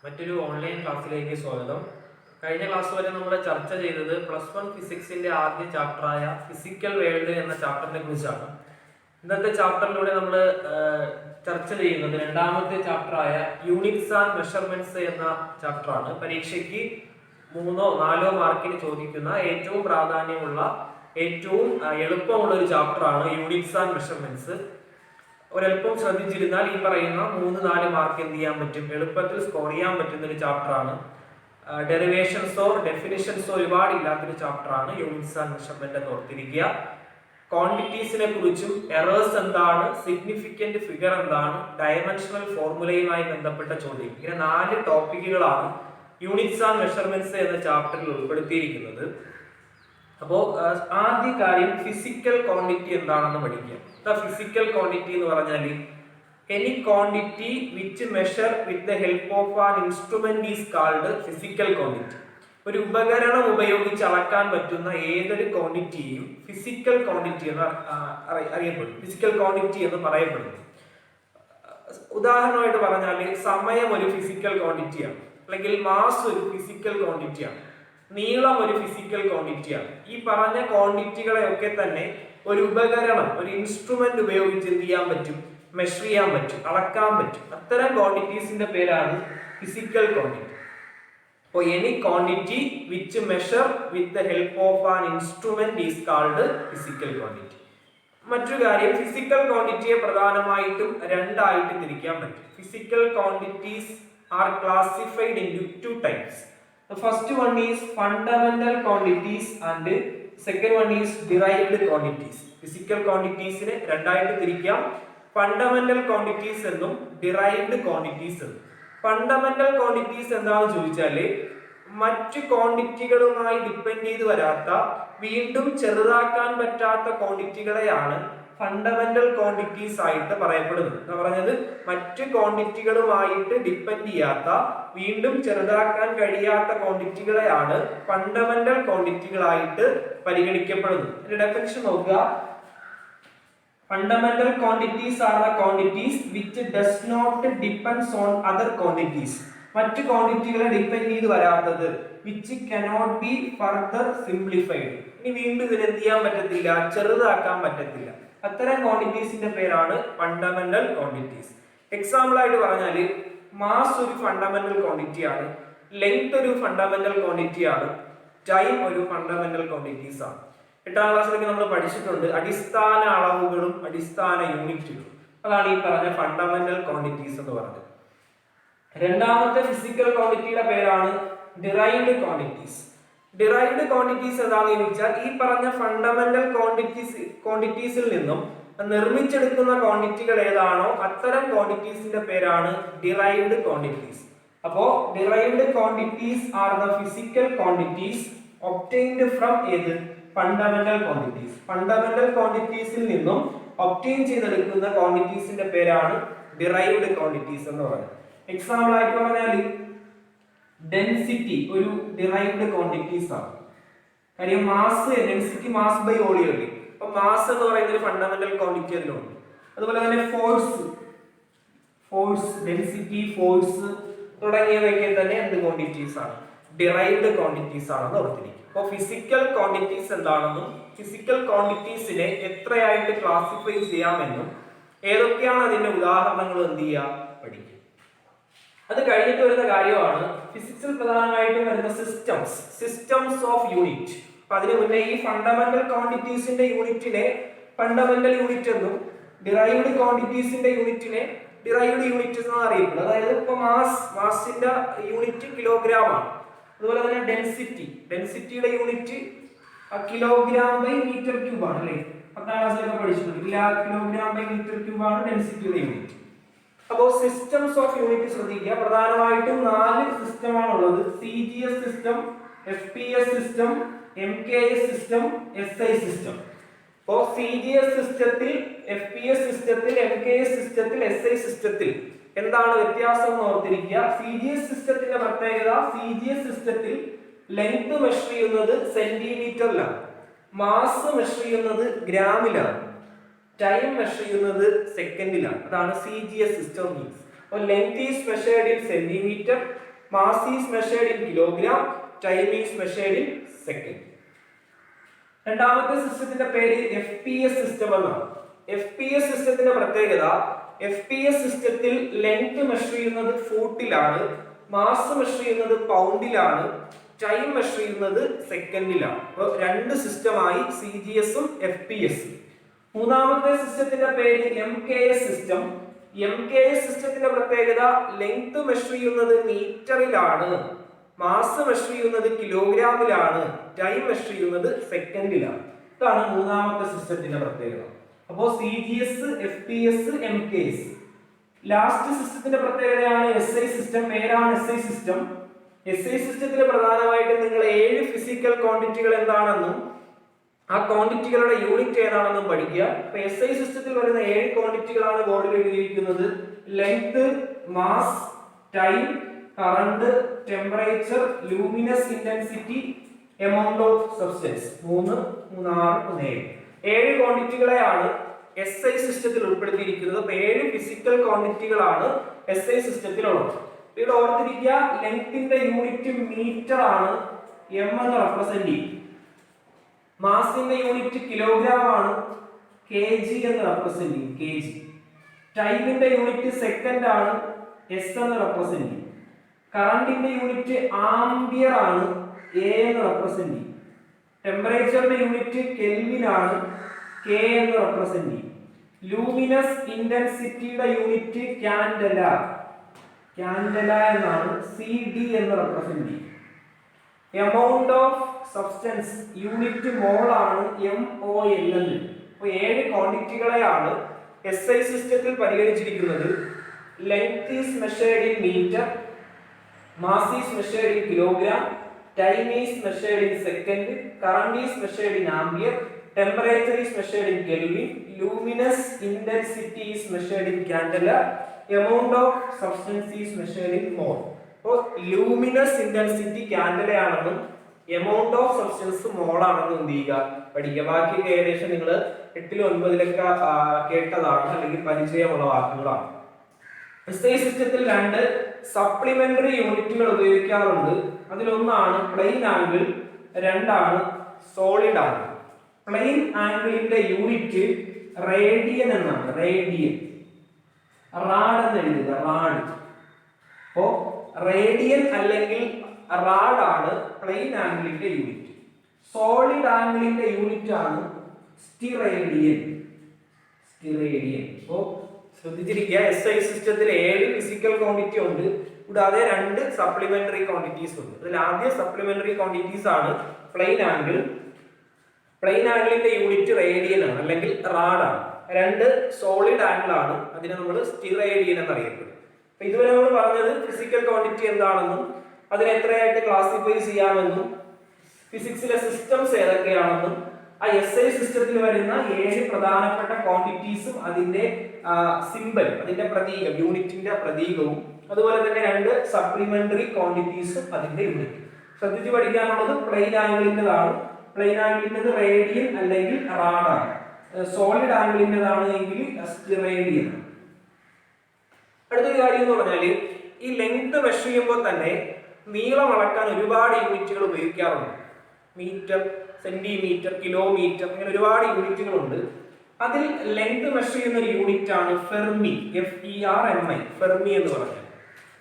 മറ്റൊരു ഓൺലൈൻ ക്ലാസ്സിലേക്ക് സ്വാഗതം. കഴിഞ്ഞ ക്ലാസ് വരെ നമ്മൾ ചർച്ച ചെയ്തത് +1 ഫിസിക്സിന്റെ ആദ്യ ചാപ്റ്ററായ ഫിസിക്കൽ വേൾഡ് എന്ന ചാപ്റ്ററിനെ കുറിച്ചാണ്. ഇന്നത്തെ ചാപ്റ്ററിലൂടെ നമ്മൾ ചർച്ച ചെയ്യുന്നത് രണ്ടാമത്തെ ചാപ്റ്ററായ യൂണിറ്റ്സ് ആൻഡ് മെഷർമെന്റ്സ് എന്ന ചാപ്റ്ററാണ്. പരീക്ഷയ്ക്ക് 3 or 4 മാർക്കിന് ചോദിക്കുന്ന ഏറ്റവും പ്രാധാന്യമുള്ള ഏറ്റവും എളുപ്പമുള്ള ഒരു ചാപ്റ്ററാണ് യൂണിറ്റ്സ് ആൻഡ് മെഷർമെന്റ്സ്. ഒരല്പം ശ്രദ്ധിച്ചിരുന്നാൽ ഈ പറയുന്ന 3-4 മാർക്ക് എന്ത് ചെയ്യാൻ പറ്റും, എളുപ്പത്തിൽ സ്കോർ ചെയ്യാൻ പറ്റുന്ന ഒരു ചാപ്റ്ററാണ്. ഡെറിവേഷൻസോ ഡെഫിനിഷൻസോ ഒരുപാട് ഇല്ലാത്തൊരു ചാപ്റ്ററാണ് യൂണിറ്റ്സ് ആൻഡ് മെഷർമെന്റ് എന്ന് ഓർത്തിരിക്കുക. ക്വാണ്ടിറ്റീസിനെ കുറിച്ചും എറേഴ്സ് എന്താണ്, സിഗ്നിഫിക്കന്റ് ഫിഗർ എന്താണ്, ഡയമെൻഷണൽ ഫോർമുലയുമായി ബന്ധപ്പെട്ട ചോദ്യം, ഇങ്ങനെ 4 ടോപ്പിക്കുകളാണ് യൂണിറ്റ്സ് ആൻഡ് മെഷർമെന്റ്സ് എന്ന ചാപ്റ്ററിൽ ഉൾപ്പെടുത്തിയിരിക്കുന്നത്. അപ്പോൾ ആദ്യ കാര്യം ഫിസിക്കൽ ക്വാണ്ടിറ്റി എന്താണെന്ന് പഠിക്കുക. ഫിസിക്കൽ ക്വാണ്ടിറ്റി എന്ന് പറഞ്ഞാൽ any quantity which measure with the help of an instrument is called physical quantity. ഒരു ഉപകരണം ഉപയോഗിച്ച് അളക്കാൻ പറ്റുന്ന ഏതൊരു ക്വാണ്ടിറ്റിയും ഫിസിക്കൽ ക്വാണ്ടിറ്റി എന്ന് അറിയപ്പെടും, ഫിസിക്കൽ ക്വാണ്ടിറ്റി എന്ന് പറയപ്പെടുന്നു. ഉദാഹരണമായിട്ട് പറഞ്ഞാൽ സമയം ഒരു ഫിസിക്കൽ ക്വാണ്ടിറ്റിയാണ്, അല്ലെങ്കിൽ മാസ് ഒരു ഫിസിക്കൽ ക്വാണ്ടിറ്റിയാണ്, നീളം ഒരു ഫിസിക്കൽ ക്വാണ്ടിറ്റിയാണ്. ഈ പറഞ്ഞ ക്വാണ്ടിറ്റികളെ ഒക്കെ തന്നെ ഒരു ഉപകരണം, ഒരു ഇൻസ്ട്രുമെന്റ് ഉപയോഗിച്ച് എന്ത് ചെയ്യാൻ പറ്റും, മെഷർ ചെയ്യാൻ പറ്റും, അളക്കാൻ പറ്റും. അത്തരം ക്വാണ്ടിറ്റീസിന്റെ പേരാണ് ഫിസിക്കൽ ക്വാണ്ടിറ്റി. അപ്പോൾ any quantity which measure with the help of an instrument is called physical quantity. മറ്റൊരു കാര്യം, ഫിസിക്കൽ ക്വാണ്ടിറ്റിയെ പ്രധാനമായിട്ടും 2 ആയിട്ട് തിരിക്കാൻ പറ്റും. Physical quantities R classified into 2 types. The first one is fundamental quantities and second one is derived quantities. Physical quantities നെ 2 ആയിട്ട് തിരിക്കാം. Fundamental quantities എന്നും ഡിറൈവ്ഡ് ക്വാണ്ടിറ്റീസ് എന്നും. ഫണ്ടമെന്റൽ ക്വാണ്ടിറ്റീസ് എന്താണെന്ന് ചോദിച്ചാൽ മറ്റു ക്വാണ്ടിറ്റികളുമായി ഡിപ്പെൻഡ് ചെയ്ത് വരാത്ത, വീണ്ടും ചെറുതാക്കാൻ പറ്റാത്ത ക്വാണ്ടിറ്റികളെയാണ് ഫണ്ടമെന്റൽ ക്വാണ്ടിറ്റീസ് ആയിട്ട് പറയപ്പെടുന്നത്. എന്ന് പറഞ്ഞത് മറ്റു ക്വാണ്ടിറ്റികളുമായിട്ട് ഡിപ്പെൻഡ് ചെയ്യാത്ത, വീണ്ടും ചെറുതാക്കാൻ കഴിയാത്ത ക്വാണ്ടിറ്റികളെയാണ് ഫണ്ടമെന്റൽ ക്വാണ്ടിറ്റികളായിട്ട് പരിഗണിക്കപ്പെടുന്നത്. ഇതിന്റെ ഡെഫിനിഷൻ നോക്കുക. Fundamental quantities are the quantities which does not depends on other quantities. മറ്റു ക്വാണ്ടിറ്റികളെ ഡിപ്പെൻഡ് ചെയ്ത് വരാത്തത്, which cannot be further simplified. ഇനി വീണ്ടും ഇതിന് എന്ത് ചെയ്യാൻ പറ്റത്തില്ല, ചെറുതാക്കാൻ പറ്റത്തില്ല. അത്തരം ക്വാണ്ടിറ്റീസിന്റെ പേരാണ് ഫണ്ടമെന്റൽ ക്വാണ്ടിറ്റീസ്. എക്സാമ്പിൾ ആയിട്ട് പറഞ്ഞാൽ മാസ് ഒരു ഫണ്ടമെന്റൽ ക്വാണ്ടിറ്റിയാണ്, ലെങ്ത് ഒരു ഫണ്ടമെന്റൽ ക്വാണ്ടിറ്റിയാണ്, ടൈം ഒരു ഫണ്ടമെന്റൽ ക്വാണ്ടിറ്റീസ് ആണ്. 8ാം ക്ലാസ്സിലൊക്കെ നമ്മൾ പഠിച്ചിട്ടുണ്ട് അടിസ്ഥാന അളവുകളും അടിസ്ഥാന യൂണിറ്റുകളും. അതാണ് ഈ പറഞ്ഞ ഫണ്ടമെന്റൽ ക്വാണ്ടിറ്റീസ് എന്ന് പറഞ്ഞത്. രണ്ടാമത്തെ ഫിസിക്കൽ ക്വാണ്ടിറ്റിയുടെ പേരാണ് ഡിറൈവ്ഡ് ക്വാണ്ടിറ്റീസ്. ഡിറൈവ്ഡ് ക്വാണ്ടിറ്റീസ് എന്താണെന്ന് ചോദിച്ചാൽ ഈ പറഞ്ഞ ഫണ്ടമെന്റൽ ക്വാണ്ടിറ്റീസിൽ നിന്നും നിർമ്മിച്ചെടുക്കുന്ന ക്വാണ്ടിറ്റികൾ ഏതാണോ അത്തരം ക്വാണ്ടിറ്റീസിന്റെ പേരാണ് ഡിറൈവ്ഡ് ക്വാണ്ടിറ്റീസ്. അപ്പോ derived quantities are the physical quantities obtained from ഏത്, ഫണ്ടമെന്റൽ ക്വാണ്ടിറ്റീസ്. ഫണ്ടമെന്റൽ ക്വാണ്ടിറ്റീസിൽ നിന്നും ഒബ്റ്റൈൻ ചെയ്തെടുക്കുന്ന ക്വാണ്ടിറ്റീസിന്റെ പേരാണ് ഡിറൈവ്ഡ് ക്വാണ്ടിറ്റീസ് എന്ന് പറയുന്നത്. എക്സാമ്പിൾ ആയിട്ട് പറഞ്ഞാൽ ഡെൻസിറ്റി ഒരു ഡിറൈവ്ഡ് ക്വാണ്ടിറ്റീസ് ആണ്. കാര്യം mass, density mass by volume അല്ലേ. അപ്പൊ മാസ് എന്ന് പറയുന്ന ഒരു ഫണ്ടമെന്റൽ ക്വാണ്ടിറ്റി അതിലുണ്ട്. അതുപോലെ തന്നെ ഫോഴ്സ്, ഡെൻസിറ്റി, ഫോഴ്സ് തുടങ്ങിയവയൊക്കെ തന്നെ എന്ത് ക്വാണ്ടിറ്റീസ് ആണ്, ഡിറൈവ്ഡ് ക്വാണ്ടിറ്റീസ് ആണെന്ന് ഓർത്തിരിക്കും. അപ്പോൾ ഫിസിക്കൽ ക്വാണ്ടിറ്റീസ് എന്താണെന്നും ഫിസിക്കൽ ക്വാണ്ടിറ്റീസിനെ എത്രയായിട്ട് ക്ലാസിഫൈ ചെയ്യാമെന്നും ഏതൊക്കെയാണ് അതിന്റെ ഉദാഹരണങ്ങൾ എന്ത് ചെയ്യുക, പഠിക്കുക. അത് കഴിഞ്ഞിട്ട് വരുന്ന കാര്യമാണ് ഫിസിക്സിൽ പ്രധാനമായിട്ടും വരുന്ന സിസ്റ്റംസ് ഓഫ് യൂണിറ്റ്. അപ്പൊ അതിന് മുന്നേ ഈ ഫണ്ടമെന്റൽ ക്വാണ്ടിറ്റീസിന്റെ യൂണിറ്റിനെ ഫണ്ടമെന്റൽ യൂണിറ്റ് എന്നും ഡിറൈവ്ഡ് ക്വാണ്ടിറ്റീസിന്റെ യൂണിറ്റിനെ ഡിറൈവ്ഡ് യൂണിറ്റ് എന്നാണ് അറിയപ്പെടുന്നത്. അതായത് ഇപ്പൊ മാസിന്റെ യൂണിറ്റ് കിലോഗ്രാം ആണ്. അതുപോലെ തന്നെ ഡെൻസിറ്റിയുടെ unit kilogram by metre cube ആണ് അല്ലേ. 10ാം ക്ലാസ്സിലൊക്കെ പഠിച്ചിട്ടുണ്ട്. കിലോഗ്രാം ബൈ മീറ്റർ ക്യൂബ് ആണ് ഡെൻസിറ്റിയുടെ യൂണിറ്റ്. അപ്പോൾ സിസ്റ്റംസ് ഓഫ് യൂണിറ്റ് ശ്രദ്ധിക്കുക. പ്രധാനമായിട്ടും 4 സിസ്റ്റമാണ് ഉള്ളത്. CGS system, FPS system, MKS system, SI system. അപ്പോൾ CGS സിസ്റ്റത്തിൽ, FPS സിസ്റ്റത്തിൽ, MKS സിസ്റ്റത്തിൽ, SI സിസ്റ്റത്തിൽ എന്താണ് വ്യത്യാസം എന്ന് ഓർത്തിരിക്കുക. CGS സിസ്റ്റത്തിന്റെ പ്രത്യേകത, CGS സിസ്റ്റത്തിൽ ലെങ്ത് മെഷർ ചെയ്യുന്നത് സെന്റിമീറ്ററിലാണ്, മാസ് മെഷർ ചെയ്യുന്നത് ഗ്രാമിലാണ്, ടൈം മെഷർ ചെയ്യുന്നത് സെക്കൻഡിലാണ്. അതാണ് CGS സിസ്റ്റം മീൻസ്. അപ്പോൾ length is measured in centimetre, mass is measured in kilogram, time is measured in second. രണ്ടാമത്തെ സിസ്റ്റത്തിന്റെ പേര് FPS സിസ്റ്റം എന്നാണ്. FPS സിസ്റ്റത്തിന്റെ പ്രത്യേകത, FPS സിസ്റ്റത്തിൽ ലെങ്ത് മെഷർ ചെയ്യുന്നത് ഫൂട്ടിലാണ്, മാസ് മെഷർ ചെയ്യുന്നത് പൗണ്ടിലാണ്, ടൈം മെഷർ ചെയ്യുന്നത് സെക്കൻഡിലാണ്. അപ്പോൾ രണ്ട് സിസ്റ്റമായി CGS ഉം FPS. മൂന്നാമത്തെ സിസ്റ്റത്തിന്റെ പേര് MKS സിസ്റ്റം. MKS സിസ്റ്റത്തിന്റെ പ്രത്യേകത ലെങ്ത് മെഷർ ചെയ്യുന്നത് മീറ്ററിലാണ്, മാസ് മെഷർ ചെയ്യുന്നത് കിലോഗ്രാമിലാണ്, ടൈം മെഷർ ചെയ്യുന്നത് സെക്കൻഡിലാണ്. ഇതാണ് മൂന്നാമത്തെ സിസ്റ്റത്തിന്റെ പ്രത്യേകത. അപ്പോൾ CGS, FPS, MKS. ലാസ്റ്റ് സിസ്റ്റത്തിന്റെ പ്രത്യേകതയാണ് SI സിസ്റ്റം. പേരാണ് SI സിസ്റ്റം. SI സിസ്റ്റത്തിൽ പ്രധാനമായിട്ട് നിങ്ങൾ 7 ഫിസിക്കൽ ക്വാണ്ടിറ്റികൾ എന്താണെന്നും ആ ക്വാണ്ടിറ്റികളുടെ യൂണിറ്റ് ഏതാണെന്നും പഠിക്കുക. അപ്പൊ SI സിസ്റ്റത്തിൽ വരുന്ന 7 ക്വാണ്ടിറ്റികളാണ് ബോർഡിൽ എഴുതിയിരിക്കുന്നത്. Length, mass, time, current, temperature, luminous intensity, amount of substance. 3, 3, 6, 7. 7 ക്വാണ്ടിറ്റികളെയാണ് SI സിസ്റ്റത്തിൽ ഉൾപ്പെടുത്തിയിരിക്കുന്നത്. അപ്പൊ 7 ഫിസിക്കൽ ക്വാണ്ടിറ്റികളാണ് SI സിസ്റ്റത്തിലുള്ളത്. ഇവിടെ ഓർത്തിരിക്കുക, ലെങ്ത്തിന്റെ യൂണിറ്റ് മീറ്റർ ആണ്, M എന്ന് റെപ്രസെന്റ് ചെയ്യും. മാസിന്റെ യൂണിറ്റ് കിലോഗ്രാം ആണ്, kg എന്ന് റെപ്രസെന്റ് ചെയ്യും, kg. ടൈമിന്റെ യൂണിറ്റ് സെക്കൻഡ് ആണ്, S എന്ന് റെപ്രസെന്റ് ചെയ്യും. കറന്റിന്റെ യൂണിറ്റ് ആംപിയർ ആണ്, A എന്ന് റെപ്രസെന്റ് ചെയ്യും. ടെമ്പറേച്ചറിന്റെ യൂണിറ്റ് കെൽവിൻ ആണ്, K എന്ന് റെപ്രസെന്റ് ചെയ്യും. ലൂമിനസ് ഇന്റൻസിറ്റിയുടെ യൂണിറ്റ് കാൻഡല എന്നാണ്, CD എന്ന് റെപ്രസെന്റ് ചെയ്യും. Amount of substance unit mole ആണ്, MOL എന്ന്. അപ്പോൾ 7 ക്വാണ്ടിറ്റികളെയാണ് SI സിസ്റ്റത്തിൽ പരിഗണിച്ചിരിക്കുന്നത്. Length is measured in metre, mass is measured in kilogram, time is measured in second, current is measured in ampere, temperature is measured in kelvin, luminous intensity is measured in candela, amount of substance is measured in mole. അപ്പോൾ luminous intensity കാൻഡലയാണെന്നും amount of substance mole ആണെന്നും എന്ത് ചെയ്യുക, പഠിക്കുക. ബാക്കി ഏകദേശം നിങ്ങൾ 8ലും 9ലൊക്കെ കേട്ടതാണ് അല്ലെങ്കിൽ പരിചയമുള്ള വാക്കുകളാണ്. SI സിസ്റ്റത്തിൽ 2 സപ്ലിമെന്ററി യൂണിറ്റുകൾ ഉപയോഗിക്കാറുണ്ട്. അതിലൊന്നാണ് പ്ലെയിൻ ആംഗിൾ, രണ്ടാണ് സോളിഡ് ആംഗിൾ. പ്ലെയിൻ ആംഗിളിന്റെ യൂണിറ്റ് റേഡിയൻ എന്നാണ്, റേഡിയൻ. റാഡ് എന്ന് എഴുതുക, റാഡ്. അപ്പോ റേഡിയൻ അല്ലെങ്കിൽ റാഡ് ആണ് പ്ലെയിൻ ആംഗിളിന്റെ യൂണിറ്റ്. സോളിഡ് ആംഗിളിന്റെ യൂണിറ്റ് ആണ് സ്റ്റിറേഡിയൻ. അപ്പോ ശ്രദ്ധിച്ചിരിക്കുക, SI സിസ്റ്റത്തിൽ 7 ഫിസിക്കൽ ക്വാണ്ടിറ്റി ഉണ്ട്, കൂടാതെ 2 സപ്ലിമെന്ററി ക്വാണ്ടിറ്റീസ് ഉണ്ട്. അതിൽ ആദ്യ സപ്ലിമെന്ററി ക്വാണ്ടിറ്റീസ് ആണ് പ്ലെയിൻ ആംഗിൾ. പ്ലെയിൻ ആംഗിളിന്റെ യൂണിറ്റ് റേഡിയൻ ആണ് അല്ലെങ്കിൽ റാഡ് ആണ്. 2 സോളിഡ് ആംഗിൾ ആണ്, അതിനെ നമ്മൾ സ്റ്റിറേഡിയൻ എന്നറിയപ്പെടും. അപ്പൊ ഇതുവരെ നമ്മൾ പറഞ്ഞത് ഫിസിക്കൽ ക്വാണ്ടിറ്റി എന്താണെന്നും അതിനെ എത്രയായിട്ട് ക്ലാസിഫൈ ചെയ്യാമെന്നും ഫിസിക്സിലെ സിസ്റ്റംസ് ഏതൊക്കെയാണെന്നും ആ SI സിസ്റ്റത്തിൽ വരുന്ന 7 പ്രധാനപ്പെട്ട ക്വാണ്ടിറ്റീസും അതിന്റെ സിമ്പൽ, അതിന്റെ പ്രതീകം, യൂണിറ്റിന്റെ പ്രതീകവും, അതുപോലെ തന്നെ 2 സപ്ലിമെന്ററി ക്വാണ്ടിറ്റീസും അതിന്റെ യൂണിറ്റ്. ശ്രദ്ധിച്ച് പഠിക്കാനുള്ളത് പ്ലെയിൻ ആംഗിളിൻ്റെതാണ്. പ്ലെയിൻ ആംഗിളിൻ്റെത് റേഡിയൻ അല്ലെങ്കിൽ റാഡാണ്. സോളിഡ് ആംഗിളിൻ്റെതാണ് എങ്കിൽ സ്റ്റിറേഡിയൻ. അടുത്തൊരു കാര്യം എന്ന് പറഞ്ഞാല്, ഈ ലെങ്ത് മെഷർ ചെയ്യുമ്പോൾ തന്നെ നീളം അളക്കാൻ ഒരുപാട് യൂണിറ്റുകൾ ഉപയോഗിക്കാറുണ്ട്. മീറ്റർ, സെന്റിമീറ്റർ, കിലോമീറ്റർ, അങ്ങനെ ഒരുപാട് യൂണിറ്റുകളുണ്ട്. അതിൽ ലെങ്ത് മെഷർ ചെയ്യുന്ന ഒരു യൂണിറ്റ് ആണ് ഫെർമി, FERMI, ഫെർമി എന്ന് പറഞ്ഞാൽ.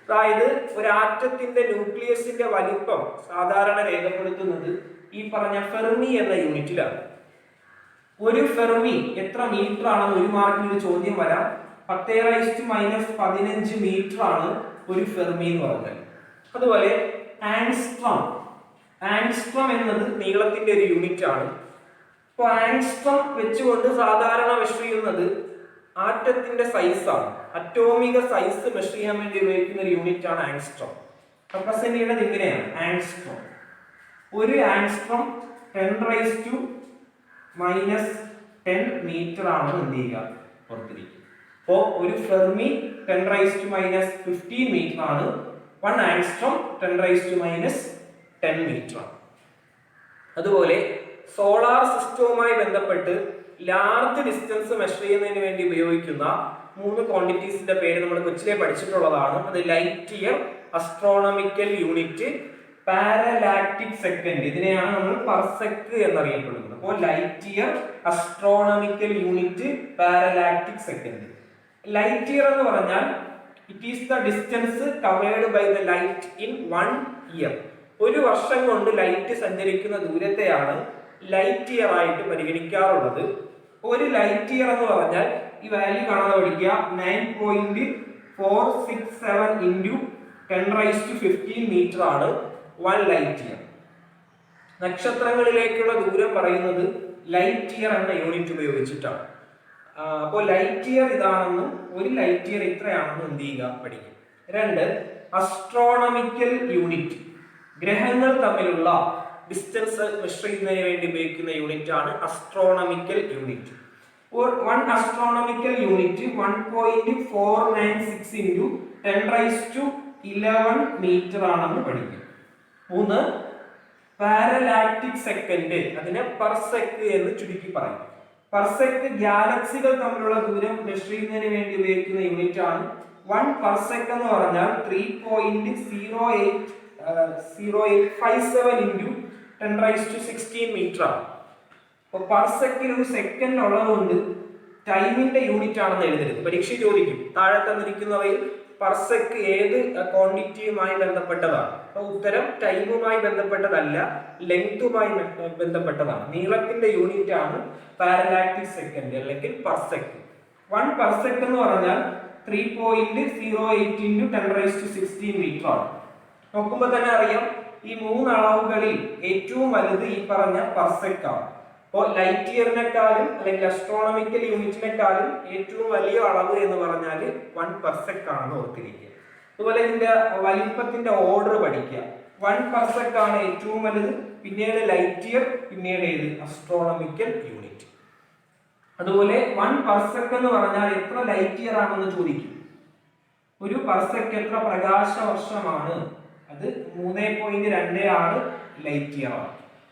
അതായത് ഒരു ആറ്റത്തിന്റെ ന്യൂക്ലിയസിന്റെ വലിപ്പം സാധാരണ രേഖപ്പെടുത്തുന്നത് ഈ പറഞ്ഞ ഫെർമി എന്ന യൂണിറ്റിലാണ്. ഒരു ഫെർമി എത്ര മീറ്റർ ആണെന്ന് ഒരു മാർക്കിന് ചോദ്യം വരാം. 10⁻⁻15 മീറ്റർ ആണ് ഒരു ഫെർമി എന്ന് പറഞ്ഞാൽ. അതുപോലെ ആങ്സ്ട്രോം എന്നത് നീളത്തിന്റെ ഒരു യൂണിറ്റ് ആണ്. അപ്പോൾ ആങ്സ്ട്രോം വെച്ചുകൊണ്ട് സാധാരണ മെഷർ ചെയ്യുന്നത് ആറ്റത്തിന്റെ സൈസ് ആണ്. അറ്റോമിക സൈസ് മെഷർ ചെയ്യാൻ വേണ്ടി ഉപയോഗിക്കുന്ന ഒരു യൂണിറ്റ് ആണ് ആങ്സ്ട്രോം. റെപ്രസെന്റ് ചെയ്യുന്നത് ഇങ്ങനെയാണ്, ആങ്സ്ട്രോം. ഒരു ആങ്സ്ട്രോം 10⁻⁻10 മീറ്റർ ആണ് എന്ത് ചെയ്യുക, ഓർത്തിരിക്കുക. അപ്പോൾ ഒരു ഫെർമി 10⁻⁻15 മീറ്റർ ആണ്. 1 ആങ്സ്ട്രോം 10⁻⁻10 മീറ്റർ ആണ്. അതുപോലെ സോളാർ സിസ്റ്റവുമായി ബന്ധപ്പെട്ട് ലാർജ് ഡിസ്റ്റൻസ് മെഷർ ചെയ്യുന്നതിന് വേണ്ടി ഉപയോഗിക്കുന്ന മൂന്ന് ക്വാണ്ടിറ്റീസിന്റെ പേര് നമ്മൾ കൊച്ചിലെ പഠിച്ചിട്ടുള്ളതാണ്. അത് light year, astronomical unit, parallactic second. ഇതിനെയാണ് നമ്മൾ പർസെക് എന്നറിയപ്പെടുന്നത്. അപ്പോൾ light year, astronomical unit, parallactic second. Light year എന്ന് പറഞ്ഞാൽ it is the distance covered by the light in 1 year. ഒരു വർഷം കൊണ്ട് ലൈറ്റ് സഞ്ചരിക്കുന്ന ദൂരത്തെയാണ് ലൈറ്റ് ഇയർ ആയിട്ട് പരിഗണിക്കാറുള്ളത്. ഒരു ലൈറ്റ് ഇയർ എന്ന് പറഞ്ഞാൽ ഈ വാല്യൂ കാണാതെ പഠിക്കുക, 9.467 ഇൻറ്റു 10⁻15 മീറ്റർ ആണ് 1 ലൈറ്റ് ഇയർ. നക്ഷത്രങ്ങളിലേക്കുള്ള ദൂരം പറയുന്നത് ലൈറ്റ് ഇയർ എന്ന യൂണിറ്റ് ഉപയോഗിച്ചിട്ടാണ്. അപ്പോൾ ലൈറ്റ് ഇയർ ഇതാണെന്നും ഒരു ലൈറ്റ് ഇയർ ഇത്രയാണെന്നും എന്ത് ചെയ്യുക, പഠിക്കുക. 2, അസ്ട്രോണമിക്കൽ യൂണിറ്റ്. ഗ്രഹങ്ങൾ തമ്മിലുള്ള ഡിസ്റ്റൻസ് മെഷർ ചെയ്യുന്നതിന് വേണ്ടി ഉപയോഗിക്കുന്ന യൂണിറ്റ് ആണ് astronomical unit. 1 astronomical unit 1.496 into 10⁻11 metre ആണെന്ന് പഠിക്കും. 3, പാരലാക്റ്റിക് സെക്കൻഡ്. അതിനെ പർസെക് എന്ന് ചുരുക്കി പറയും. പർസെക് ഗാലക്സികൾ തമ്മിലുള്ള ദൂരം മെഷർ ചെയ്യുന്നതിന് വേണ്ടി ഉപയോഗിക്കുന്ന യൂണിറ്റ് ആണ്. 1 പർസെക് എന്ന് പറഞ്ഞാൽ 3.0857 into 10⁻16 മീറ്റർ ആണ്. അപ്പോൾ പർസെക്കിൽ ഒരു സെക്കൻഡ് ഉള്ളതുകൊണ്ട് ടൈമിന്റെ യൂണിറ്റ് ആണെന്ന് എഴുതരുത്. പരീക്ഷ ചോദിക്കും താഴെ തന്നിരിക്കുന്നവയിൽ പർസെക് ഏത് ക്വാണ്ടിറ്റിയുമായി ബന്ധപ്പെട്ടതാണ്? അപ്പോൾ ഉത്തരം ടൈമുമായി ബന്ധപ്പെട്ടതല്ല, ലെങ്തുമായി ബന്ധപ്പെട്ടതാണ്. നീളത്തിന്റെ യൂണിറ്റ് ആണ് പാരലാക്റ്റിക് സെക്കൻഡ് അല്ലെങ്കിൽ പർസെക്. 1 പർസെക് എന്ന് പറഞ്ഞാൽ 3.08 into 10⁻16 മീറ്റർ ആണ്. നോക്കുമ്പോൾ തന്നെ അറിയാം ഈ 3 അളവുകളിൽ ഏറ്റവും വലുത് ഈ പറഞ്ഞ പർസെക് ആണ്. അപ്പോൾ ലൈറ്റ് ഇയറിനെക്കാളും അല്ലെങ്കിൽ അസ്ട്രോണമിക്കൽ യൂണിറ്റിനെക്കാളും ഏറ്റവും വലിയ അളവ് എന്ന് പറഞ്ഞാൽ 1 പർസെക് ആണെന്ന് ഓർത്തിരിക്കുക. അതുപോലെ ഇതിന്റെ വലിപ്പത്തിന്റെ ഓർഡർ പഠിക്കുക. 1 പർസെക് ആണ് ഏറ്റവും വലുത്, പിന്നീട് ലൈറ്റ് ഇയർ, പിന്നീട് ഏത് അസ്ട്രോണമിക്കൽ യൂണിറ്റ്. അതുപോലെ 1 പർസെക് എന്ന് പറഞ്ഞാൽ എത്ര ലൈറ്റ് ഇയർ ആണെന്ന് ചോദിക്കും. ഒരു പർസെക് എത്ര പ്രകാശ വർഷമാണ്? അത് 3.26 ലൈറ്റ് ഇയർ ആണ്.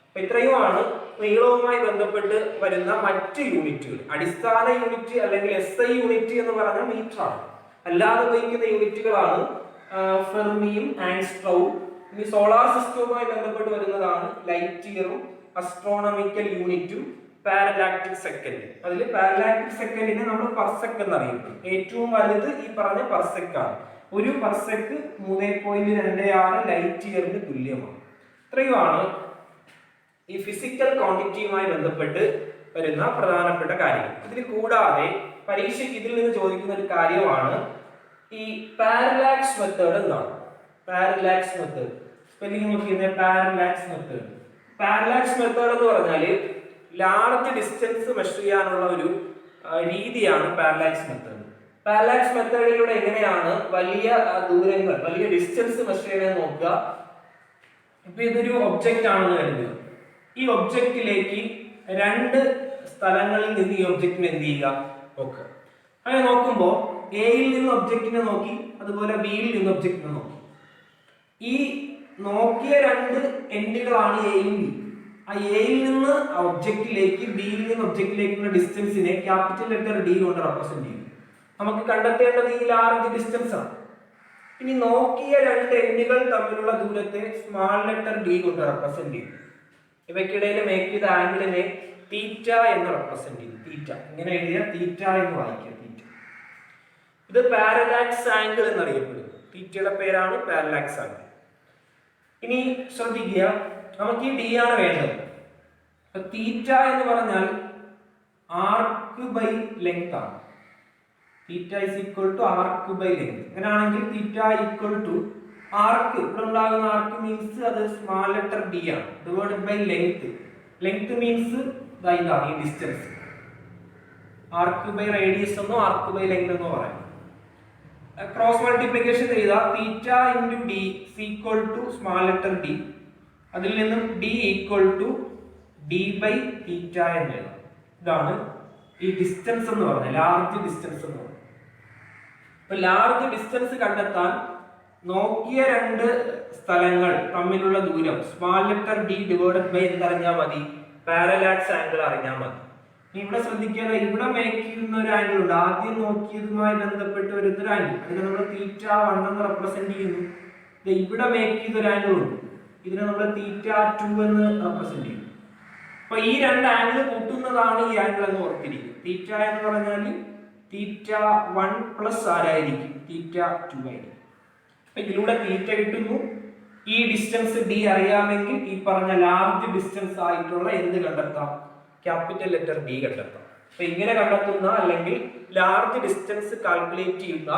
അപ്പൊ ഇത്രയുമാണ് നീളവുമായി ബന്ധപ്പെട്ട് വരുന്ന മറ്റ് യൂണിറ്റുകൾ. അടിസ്ഥാന യൂണിറ്റ് അല്ലെങ്കിൽ SI യൂണിറ്റ് എന്ന് പറഞ്ഞ മീറ്റർ ആണ്. അല്ലാതെ ഉപയോഗിക്കുന്ന യൂണിറ്റുകളാണ് ഫെർമിയും ആങ്സ്ട്രോവും. ഇനി സോളാർ സിസ്റ്റവുമായി ബന്ധപ്പെട്ട് വരുന്നതാണ് ലൈറ്റ് ഇയറും അസ്ട്രോണമിക്കൽ യൂണിറ്റും പാരലാക്റ്റിക് സെക്കൻഡ്. അതിൽ പാരലാക്റ്റിക് സെക്കൻഡിനെ നമ്മൾ പർസെക് എന്നറിയപ്പെടും. ഏറ്റവും വലുത് ഈ പറഞ്ഞ പർസെക് ആണ്. ഒരു പർസെക് 3.26 ലൈറ്റ് ഇയറിന് തുല്യമാണ്. ഇത്രയുമാണ് ഈ ഫിസിക്കൽ ക്വാണ്ടിറ്റിയുമായി ബന്ധപ്പെട്ട് വരുന്ന പ്രധാനപ്പെട്ട കാര്യങ്ങൾ. ഇതിൽ കൂടാതെ പരീക്ഷയ്ക്ക് ഇതിൽ നിന്ന് ചോദിക്കുന്ന ഒരു കാര്യമാണ് ഈ പാരലാക്സ് മെത്തേഡ് എന്താണ്? പാരലാക്സ് മെത്തേഡ് സ്പെല്ലിംഗ് നോക്കിയിരുന്ന പാരലാക്സ് മെത്തേഡ്. പാരലാക്സ് മെത്തേഡ് എന്ന് പറഞ്ഞാൽ ലാർജ് ഡിസ്റ്റൻസ് മെഷർ ചെയ്യാനുള്ള ഒരു രീതിയാണ് പാരലാക്സ് മെത്തേഡ്. പാരലാക്സ് മെത്തേഡിലൂടെ എങ്ങനെയാണ് വലിയ ദൂരങ്ങൾ, വലിയ ഡിസ്റ്റൻസ് മെഷർ ചെയ്യണമെന്ന് നോക്കുക. ഇപ്പൊ ഇതൊരു ഒബ്ജക്റ്റ് ആണെന്ന് കരുതുക. ഈ ഒബ്ജക്റ്റിലേക്ക് 2 സ്ഥലങ്ങളിൽ നിന്ന് ഈ ഒബ്ജക്റ്റിനെ എന്ത് ചെയ്യുക, നോക്കുക. അങ്ങനെ നോക്കുമ്പോൾ എയിൽ നിന്ന് ഒബ്ജക്റ്റിനെ നോക്കി, അതുപോലെ ബിയിൽ നിന്ന് ഒബ്ജക്റ്റിനെ നോക്കി. ഈ നോക്കിയ 2 എൻഡുകളാണ് എയും ബി. ആ എയിൽ നിന്ന് ഒബ്ജക്റ്റിലേക്ക്, ബിയിൽ നിന്ന് ഒബ്ജക്റ്റിലേക്കുള്ള ഡിസ്റ്റൻസിനെ ക്യാപിറ്റൽ ലെറ്റർ ഡി കൊണ്ട് റെപ്രസെന്റ് ചെയ്യും. നമുക്ക് കണ്ടെത്തേണ്ടത് ഈ ലാർജ് ഡിസ്റ്റൻസ് ആണ്. ഇനി നോക്കിയ 2 എൻഡുകൾ തമ്മിലുള്ള ദൂരത്തെ സ്മാൾ ലെറ്റർ ഡി കൊണ്ട് റെപ്രസെന്റ് ചെയ്യും. ഇവയ്ക്കിടയിൽ മേക്ക് ചെയ്ത ആംഗിളിനെ തീറ്റ എന്ന് റെപ്രസെന്റ് ചെയ്യും. തീറ്റ ഇങ്ങനെ എഴുതിയ തീറ്റ എന്ന് വായിക്കുക. തീറ്റ ഇത് പാരലാക്സ് ആംഗിൾ എന്നറിയപ്പെടുന്നു. തീറ്റയുടെ പേരാണ് പാരലാക്സ് ആംഗിൾ. ഇനി ശ്രദ്ധിക്കുക, നമുക്ക് ഈ ഡി ആണ് വേണ്ടത്. തീറ്റ എന്ന് പറഞ്ഞാൽ ആർക്ക് ബൈ ലെങ്ത് ആണ്. Theta is equal to arc by length. അങ്ങനെയാണെങ്കിൽ തീറ്റ ഈക്വൽ ടു ആർക്ക്, ഇവിടെ ഉണ്ടാകുന്ന ആർക്ക് മീൻസ് അത് സ്മാൾ ലെറ്റർ ഡി ആണ്, divided by length. Length means ഇതാണ് ഈ ഡിസ്റ്റൻസ്. ആർക്ക് ബൈ റേഡിയസ് എന്നോ ആർക്ക് ബൈ ലെങ്ത് എന്നോ പറയാം. ക്രോസ് മൾട്ടിപ്ലിക്കേഷൻ ചെയ്താൽ theta into D equal to small letter D. അതിൽ നിന്നും D equal to D by theta എന്ന് എഴുതാം. ഇതാണ് ഈ ഡിസ്റ്റൻസ് എന്ന് പറഞ്ഞാൽ, ലാർജ് ഡിസ്റ്റൻസ് എന്ന് പറഞ്ഞാൽ. ഇപ്പൊ ലാർജ് ഡിസ്റ്റൻസ് കണ്ടെത്താൻ നോക്കിയ 2 സ്ഥലങ്ങൾ തമ്മിലുള്ള ദൂരം small letter D divided by എന്തറിഞ്ഞാൽ മതി? പാരലാക്സ് ആംഗിൾ അറിഞ്ഞാൽ മതി. ഇവിടെ ശ്രദ്ധിക്കാതെ ഇവിടെ മേക്ക് ചെയ്യുന്ന ഒരു ആംഗിൾ ഉണ്ട്. ആദ്യം നോക്കിയതുമായി ബന്ധപ്പെട്ട് വരുന്ന ഒരു ആംഗിൾ, അതിനെ നമ്മൾ θ1 എന്ന് റെപ്രസെന്റ് ചെയ്യുന്നു. ഇവിടെ മേക്ക് ചെയ്ത ഒരു ആംഗിൾ ഉണ്ട്, ഇതിനെ നമ്മൾ θ2 എന്ന് റെപ്രസെന്റ് ചെയ്യുന്നു. അപ്പൊ ഈ രണ്ട് ആംഗിൾ കൂട്ടുന്നതാണ് ഈ ആംഗിൾ എന്ന് ഓർത്തിരിക്കും. θ എന്ന് പറഞ്ഞാൽ θ1 പ്ലസ് ആരായിരിക്കും, θ2 ആയിരിക്കും. അപ്പൊ ഇതിലൂടെ θ കിട്ടുന്നു. ഈ ഡിസ്റ്റൻസ് d അറിയാമെങ്കിൽ ഈ പറഞ്ഞ ലാർജ് ഡിസ്റ്റൻസ് ആയിട്ടുള്ള എന്ത് കണ്ടെത്താം, ക്യാപിറ്റൽ ലെറ്റർ D കണ്ടെത്താം. അപ്പൊ ഇങ്ങനെ കണ്ടെത്തുന്ന അല്ലെങ്കിൽ ലാർജ് ഡിസ്റ്റൻസ് കാൽക്കുലേറ്റ് ചെയ്യുന്ന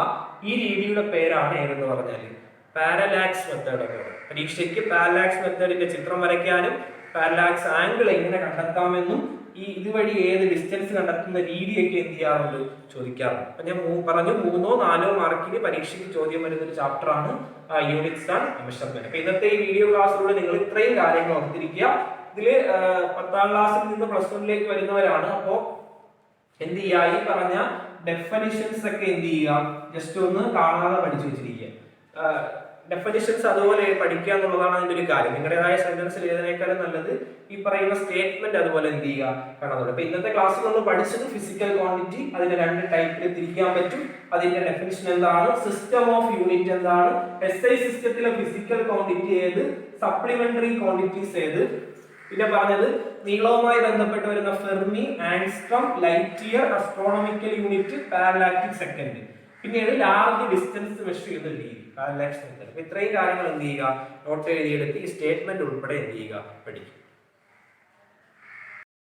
ഈ രീതിയുടെ പേരാണ് ഏതെന്ന് പറഞ്ഞാൽ പാരലാക്സ് മെത്തേഡ് ഒക്കെ. പരീക്ഷയ്ക്ക് പാരലാക്സ് മെത്തേഡിന്റെ ചിത്രം വരയ്ക്കാനും പാരലാക്സ് ആംഗിൾ എങ്ങനെ കണ്ടെത്താമെന്നും ഈ ഇതുവഴി ഏത് ഡിസ്റ്റൻസ് കണ്ടെത്തുന്ന രീതിയൊക്കെ എന്ത് ചെയ്യാറുണ്ട്, ചോദിക്കാറുണ്ട്. അപ്പൊ ഞാൻ പറഞ്ഞു 3-4 മാർക്കിന് പരീക്ഷയ്ക്ക് ചോദ്യം വരുന്ന ഒരു ചാപ്റ്റർ ആണ് യൂണിറ്റ്സ് ആൻഡ് മെഷർമെന്റ്. അപ്പൊ ഇന്നത്തെ ഈ വീഡിയോ ക്ലാസ്സിലൂടെ നിങ്ങൾ ഇത്രയും കാര്യങ്ങൾ ഓർത്തിരിക്കുക. ഇതില് 10ാം ക്ലാസ്സിൽ നിന്ന് +1 വരുന്നവരാണ്. അപ്പോ എന്ത് ചെയ്യുക, ഈ പറഞ്ഞ ഡെഫിനിഷൻസ് ഒക്കെ എന്ത് ചെയ്യുക, ജസ്റ്റ് ഒന്ന് കാണാതെ പഠിച്ചു വെച്ചിരിക്കുക. ഡെഫിനിഷൻസ് അതുപോലെ പഠിക്കുക എന്നുള്ളതാണ് അതിന്റെ ഒരു കാര്യം. നിങ്ങളുടേതായ സെന്റൻസിൽ എഴുതുന്നതിനേക്കാളും നല്ലത് ഈ പറയുന്ന സ്റ്റേറ്റ്മെന്റ് അതുപോലെ എന്ത് ചെയ്യുക, കാണാതെ. അപ്പൊ ഇന്നത്തെ ക്ലാസ്സിൽ നമ്മൾ പഠിച്ചത് ഫിസിക്കൽ ക്വാണ്ടിറ്റി, അതിന്റെ 2 ടൈപ്പിൽ തിരിക്കാൻ പറ്റും. അതിന്റെ ഡെഫിനിഷൻ എന്താണ്, സിസ്റ്റം ഓഫ് യൂണിറ്റ് എന്താണ്, SI സിസ്റ്റത്തിലെ ഫിസിക്കൽ ക്വാണ്ടിറ്റി ഏത്, സപ്ലിമെന്ററി ക്വാണ്ടിറ്റീസ് ഏത്, പിന്നെ പറഞ്ഞത് നീളവുമായി ബന്ധപ്പെട്ട് വരുന്ന fermi, angstrom, light year, astronomical unit, parallactic second, പിന്നീട് ലാർജ് ഡിസ്റ്റൻസ് മെഷർ ചെയ്യുന്ന രീതി, പാരലാക്സ് മെത്തേഡ്. ഇത്രയും കാര്യങ്ങൾ എന്ത് ചെയ്യുക, നോട്ട് എഴുതിയെടുത്ത് ഈ സ്റ്റേറ്റ്മെന്റ് ഉൾപ്പെടെ എന്ത് ചെയ്യുക, പഠിക്കും.